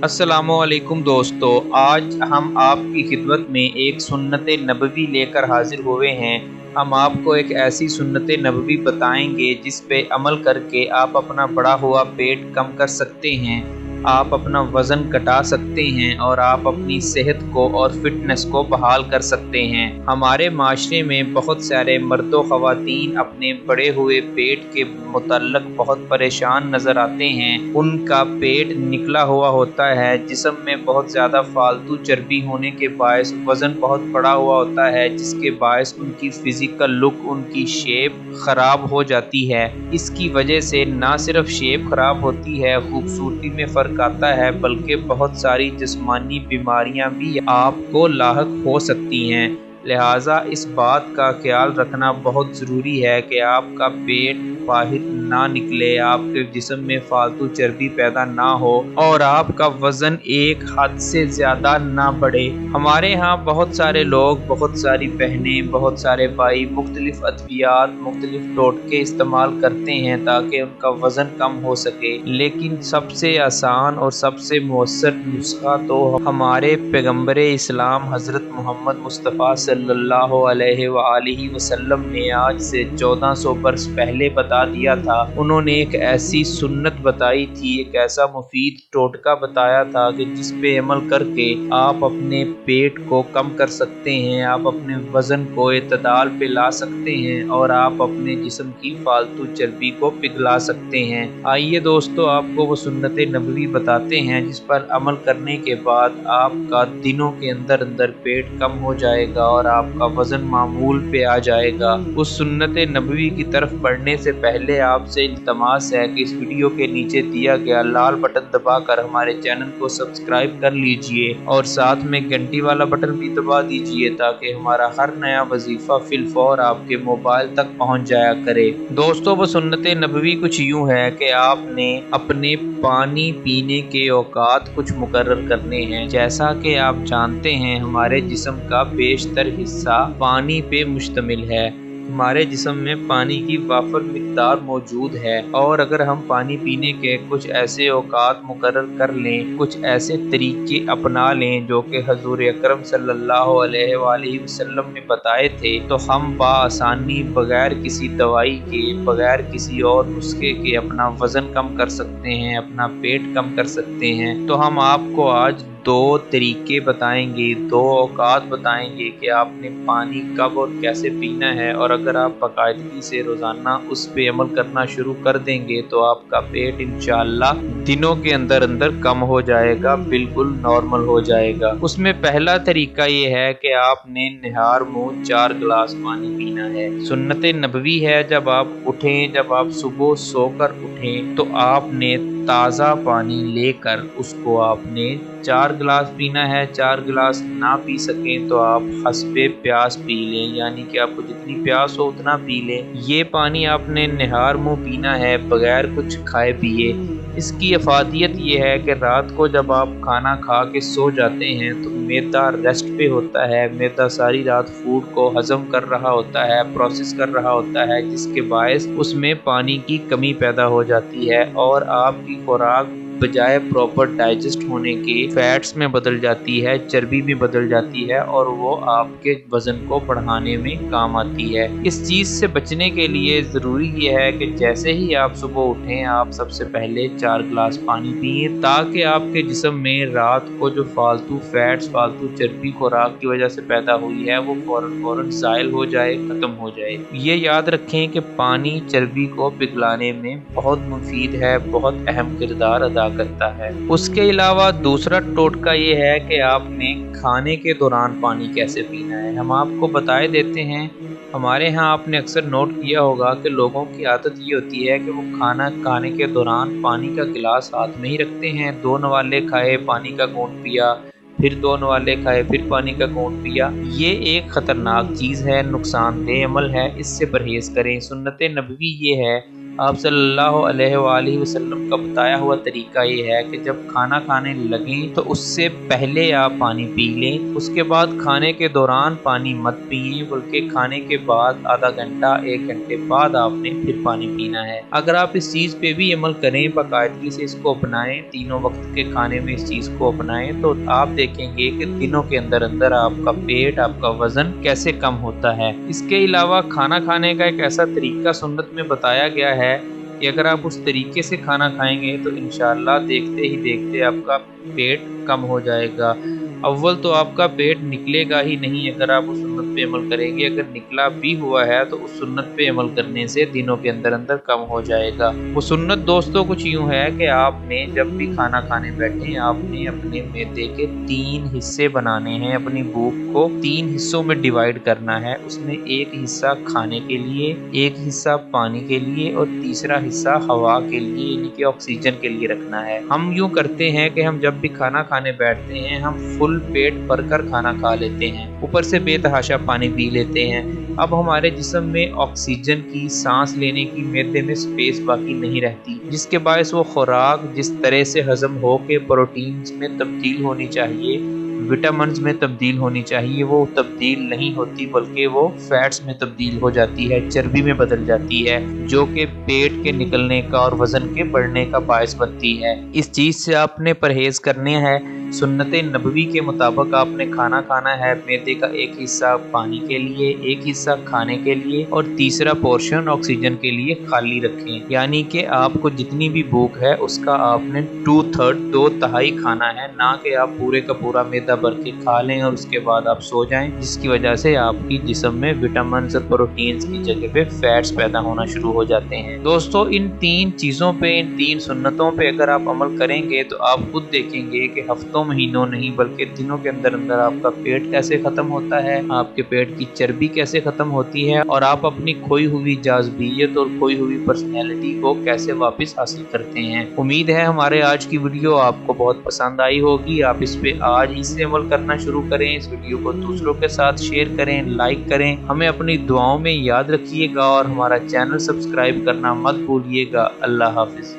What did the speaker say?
अस्सलामुअलैकुम दोस्तों, आज हम आपकी खिदमत में एक सुन्नत नबवी लेकर हाजिर हुए हैं। हम आपको एक ऐसी सुन्नत नबवी बताएंगे जिस पे अमल करके आप अपना बढ़ा हुआ पेट कम कर सकते हैं, आप अपना वज़न घटा सकते हैं और आप अपनी सेहत को और फिटनेस को बहाल कर सकते हैं। हमारे माशरे में बहुत सारे मर्द व ख़वातीन अपने बढ़े हुए पेट के मुतल्लक बहुत परेशान नज़र आते हैं। उनका पेट निकला हुआ होता है, जिस्म में बहुत ज़्यादा फालतू चर्बी होने के बायस वज़न बहुत बढ़ा हुआ होता है, जिसके बायस उनकी फ़िज़िकल लुक, उनकी शेप ख़राब हो जाती है। इसकी वजह से ना सिर्फ शेप ख़राब होती है, खूबसूरती में फ़र्क आता है, बल्कि बहुत सारी जिस्मानी बीमारियां भी आपको लाहक हो सकती हैं। लिहाजा इस बात का ख्याल रखना बहुत ज़रूरी है कि आपका पेट बाहर ना निकले, आपके जिस्म में फालतू चर्बी पैदा ना हो और आपका वज़न एक हद से ज़्यादा ना बढ़े। हमारे यहाँ बहुत सारे लोग, बहुत सारी बहनें, बहुत सारे भाई मुख्तलिफ अद्वियात, मुख्तलिफ टोटके इस्तेमाल करते हैं ताकि उनका वज़न कम हो सके, लेकिन सबसे आसान और सबसे मौसर नुस्खा तो हमारे पैगम्बर इस्लाम हज़रत मोहम्मद मुस्तफ़ा सल्लल्लाहु अलैहि वसल्लम ने आज से 1400 बरस पहले बता दिया था। उन्होंने एक ऐसी सुन्नत बताई थी, एक ऐसा मुफीद टोटका बताया था कि जिस पे अमल करके आप अपने पेट को कम कर सकते हैं, आप अपने वज़न को एतदाल पे ला सकते हैं और आप अपने जिस्म की फालतू चर्बी को पिघला सकते हैं। आइए दोस्तों, आपको वो सुन्नत नबवी बताते हैं जिस पर अमल करने के बाद आपका दिनों के अंदर अंदर पेट कम हो जाएगा और आपका वज़न मामूल पे आ जाएगा। उस सुन्नत नबवी की तरफ बढ़ने से पहले आपसे इल्तमास है कि इस वीडियो के नीचे दिया गया लाल बटन दबाकर हमारे चैनल को सब्सक्राइब कर लीजिए और साथ में घंटी वाला बटन भी दबा दीजिए ताकि हमारा हर नया वजीफा फिलफौर आपके मोबाइल तक पहुंच जाया करे। दोस्तों, वो सुन्नत नबवी कुछ यूँ है कि आपने अपने पानी पीने के औकात कुछ मुकर्रर करने हैं। जैसा कि आप जानते हैं, हमारे जिस्म का बेशतर हिस्सा पानी पे मुश्तमिल है। हमारे जिस्म में पानी की वाफर मिकदार मौजूद है और अगर हम पानी पीने के कुछ ऐसे औकात मुकर्रर कर लें, कुछ ऐसे तरीके अपना लें जो कि हजूर अकरम सल्लल्लाहु अलैहि वसल्लम ने बताए थे, तो हम बआसानी बगैर किसी दवाई के, बगैर किसी और नुस्खे के अपना वज़न कम कर सकते हैं, अपना पेट कम कर सकते हैं। तो हम आपको आज दो तरीके बताएंगे, दो औकात बताएंगे कि आपने पानी कब और कैसे पीना है, और अगर आप बाकायदगी से रोज़ाना उस पे अमल करना शुरू कर देंगे तो आपका पेट इंशाअल्लाह दिनों के अंदर अंदर कम हो जाएगा, बिल्कुल नॉर्मल हो जाएगा। उसमें पहला तरीका ये है कि आपने निहार मुँह 4 गिलास पानी पीना है। सुन्नत नबवी है, जब आप उठें, जब आप सुबह सोकर उठें तो आपने ताज़ा पानी लेकर उसको आपने 4 गिलास पीना है। 4 गिलास ना पी सकें तो आप हस्बे प्यास पी लें, यानी कि आपको जितनी प्यास हो उतना पी लें। ये पानी आपने निहार मुँह पीना है, बगैर कुछ खाए पिए। इसकी अफादियत ये है कि रात को जब आप खाना खा के सो जाते हैं तो मैदा रेस्ट पे होता है। मैदा सारी रात फूड को हजम कर रहा होता है, प्रोसेस कर रहा होता है, जिसके बायस उसमें पानी की कमी पैदा हो जाती है और आपकी खुराक बजाय प्रॉपर डाइजेस्ट होने के फैट्स में बदल जाती है, चर्बी में बदल जाती है और वो आपके वजन को बढ़ाने में काम आती है। इस चीज़ से बचने के लिए ज़रूरी ये है कि जैसे ही आप सुबह उठें, आप सबसे पहले 4 गिलास पानी पिए ताकि आपके जिस्म में रात को जो फालतू फैट्स, फालतू चर्बी खुराक की वजह से पैदा हुई है वो फौरन ज़ाइल हो जाए, ख़त्म हो जाए। ये याद रखें कि पानी चर्बी को पिघलाने में बहुत मुफीद है, बहुत अहम किरदार अदा करता है। उसके अलावा दूसरा टोटका ये है कि आपने खाने के दौरान पानी कैसे पीना है। हम आपको बताए देते हैं। हमारे यहाँ आपने अक्सर नोट किया होगा कि लोगों की आदत ये होती है कि वो खाना खाने के दौरान पानी का गिलास हाथ में ही रखते हैं। 2 नवाले खाए, पानी का घूंट पिया, फिर 2 नवाले खाए, फिर पानी का घूंट पिया। ये एक ख़तरनाक चीज़ है, नुकसानदेह अमल है, इससे परहेज़ करें। सुन्नत नबवी ये है آپ सल्लल्लाहु अलैहि वसल्लम का बताया हुआ तरीका ये है कि जब खाना खाने लगें तो उससे पहले आप पानी पी लें, उसके बाद खाने के दौरान पानी मत पिएं, बल्कि खाने के बाद आधा घंटा 1 घंटे बाद आपने फिर पानी पीना है। अगर आप इस चीज़ पे भी अमल करें, बाकायदगी से इसको अपनाएं, तीनों वक्त के खाने में इस चीज़ को अपनाएं, तो आप देखेंगे कि दिनों के अंदर अंदर आपका पेट, आपका वजन कैसे कम होता है। इसके अलावा खाना खाने का एक ऐसा तरीका सुन्नत में बताया गया है कि अगर आप उस तरीके से खाना खाएंगे तो इंशाअल्लाह देखते ही देखते आपका पेट कम हो जाएगा। अव्वल तो आपका पेट निकलेगा ही नहीं अगर आप उस सुन्नत पे अमल करेंगे, अगर निकला भी हुआ है तो उस सुन्नत पे अमल करने से दिनों के अंदर अंदर कम हो जाएगा। वो सुन्नत दोस्तों कुछ यूँ है कि आपने जब भी खाना खाने बैठे आपने अपने मैदे के 3 हिस्से बनाने हैं, अपनी भूख को 3 हिस्सों में डिवाइड करना है। उसमें एक हिस्सा खाने के लिए, एक हिस्सा पानी के लिए और तीसरा हिस्सा हवा के लिए यानी कि ऑक्सीजन के लिए रखना है। हम यूँ करते हैं कि हम जब भी खाना खाने बैठते हैं हम फुल पेट भरकर खाना खा लेते हैं, ऊपर से बेतहाशा पानी पी लेते हैं। अब हमारे जिस्म में ऑक्सीजन की सांस लेने की मैदे में स्पेस बाकी नहीं रहती, जिसके बायस वो खुराक जिस तरह से हजम हो के प्रोटीन्स में तब्दील होनी चाहिए, विटामिन्स में तब्दील होनी चाहिए, वो तब्दील नहीं होती, बल्कि वो फैट्स में तब्दील हो जाती है, चर्बी में बदल जाती है, जो कि पेट के निकलने का और वजन के बढ़ने का बायस बनती है। इस चीज़ से आपने परहेज करने हैं। सुन्नत नबवी के मुताबिक आपने खाना खाना है, मैदे का एक हिस्सा पानी के लिए, एक हिस्सा खाने के लिए और तीसरा पोर्शन ऑक्सीजन के लिए खाली रखें। यानी कि आपको जितनी भी भूख है उसका आपने 2/3 2/3 खाना है, ना कि आप पूरे का पूरा मैदा भर के खा लें और उसके बाद आप सो जाएं, जिसकी वजह से आपकी जिस्म में विटामिन और प्रोटीन्स की जगह पे फैट्स पैदा होना शुरू हो जाते हैं। दोस्तों इन 3 चीज़ों पे, इन 3 सुन्नतों पे अगर आप अमल करेंगे तो आप खुद देखेंगे कि हफ्तों महीनों नहीं बल्कि दिनों के अंदर अंदर आपका पेट कैसे खत्म होता है, आपके पेट की चर्बी कैसे खत्म होती है और आप अपनी खोई हुई जाज़बियत और खोई हुई पर्सनैलिटी को कैसे वापस हासिल करते हैं। उम्मीद है हमारे आज की वीडियो आपको बहुत पसंद आई होगी। आप इस पे आज ही से अमल करना शुरू करें, इस वीडियो को दूसरों के साथ शेयर करें, लाइक करें, हमें अपनी दुआओं में याद रखिएगा और हमारा चैनल सब्सक्राइब करना मत भूलिएगा। अल्लाह हाफिज।